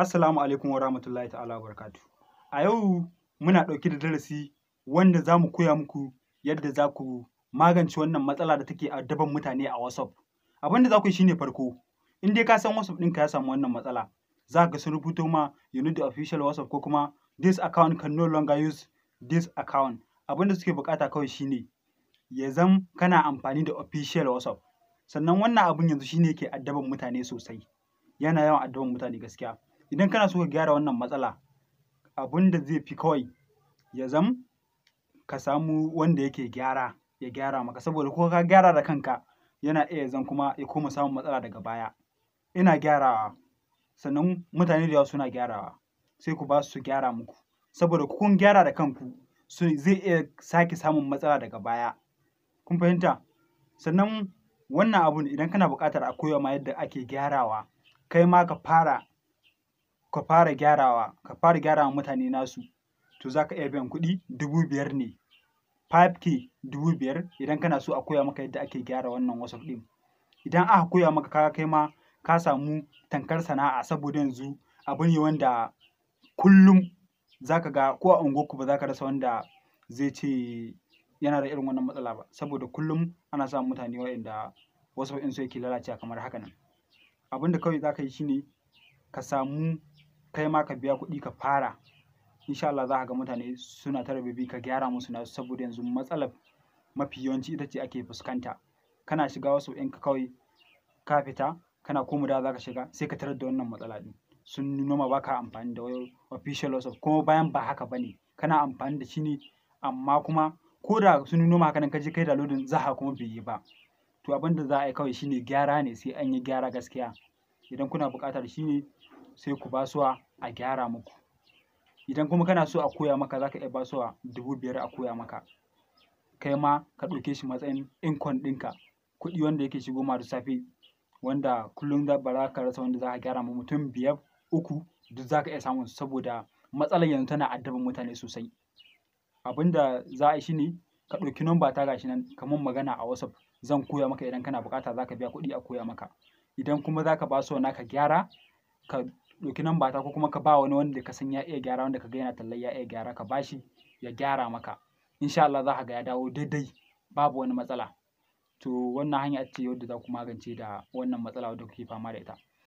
Assalamu alaikum wa rahmatullahi ta'ala wa barakatuh. A yau muna ɗauke da darasi wanda za mu koya muku yadda za ku magance wannan matsala da take addaban mutane a WhatsApp. Abin da za ku yi shi ne farko, in dai ka san WhatsApp ɗinka ya samu wannan matsala, za ka ga sun rubuto ma you need the official WhatsApp ko kuma this account can no longer use this account. Abin da suke buƙata kawai shi ne ya zam kana amfani da official WhatsApp. Sannan wannan abin yanzu shi ne yake addaban mutane sosai. Yana yawan addaban mutane gaskiya. Idan kana so ka gyara wannan matsala, abin da zai fi kawai ya zam ka samu wanda yake gyara ya gyara maka, saboda ko ka gyara da kanka yana iya zam kuma ya koma samun matsala daga baya. Ina gyarawa, sannan mutane da yawa suna gyarawa, sai ku ba su gyara muku, saboda kun gyara da kanku zai iya sake samun matsala daga baya. Kun fahimta? Sannan wannan abun idan kana buƙatar a koya ma yadda ake gyarawa, kai ma ka fara gyara wa mutane nasu, to za ka iya biyan kuɗi 5,000 ne, 5K 5,000 idan kana so a koya maka yadda ake gyara wannan WhatsApp ɗin. Idan aka koya maka kaga kai ma ka samu tankar sana'a, saboda yanzu abu ne wanda kullum za ka ga ko a unguwarku ba za ka rasa wanda zai ce yana da irin wannan matsala ba, saboda kullum ana samun mutane waɗanda WhatsApp ɗinsu yake lalacewa kamar haka nan. Abin da kawai za ka yi shi ne ka samu kai ma ka biya kuɗi ka fara. Insha Allah za ka ga mutane suna ta rabibi ka gyara musu nasu, saboda yanzu matsalar mafi yawanci ita ce ake fuskanta. Kana shiga WhatsApp ɗinka kawai ka fita kana komawa za ka shiga sai ka tarar da wannan matsala ɗin. Sun nuno ma ba ka amfani da official WhatsApp, kuma bayan ba haka ba ne, kana amfani da shi ne, amma kuma ko da sun nuno ma haka nan ka je kai downloading za ka kuma bai yi ba. To abin da za a yi kawai shi ne gyara ne, sai an yi gyara gaskiya. Idan kuna buƙatar shi ne sai ku ba su a gyara muku. Idan kuma kana so a koya maka za ka iya ba su 5,000 a koya maka. Kai ma ka ɗauke shi matsayin income ɗinka, kuɗi wanda yake shigo ma da safe, wanda kullum ba za ka rasa wanda za ka gyara ma mutum 5, 3 duk za ka iya samun su, saboda matsalar yanzu tana addaban mutane sosai. Abin da za a yi shi ne ka ɗauki number ta gashi nan ka mun magana a WhatsApp, zan koya maka. Idan kana buƙata za ka biya kuɗi a koya maka. Idan kuma za ka ba su naka gyara, ka ɗauki number ta ko kuma ka ba wani wanda ka san ya iya gyara, wanda ka ga yana tallan ya iya gyara, ka ba shi ya gyara maka. Insha Allah za ka ga ya dawo daidai, babu wani matsala. To wannan hanya ce wadda za ku magance da wannan matsala wadda kuke fama da ita.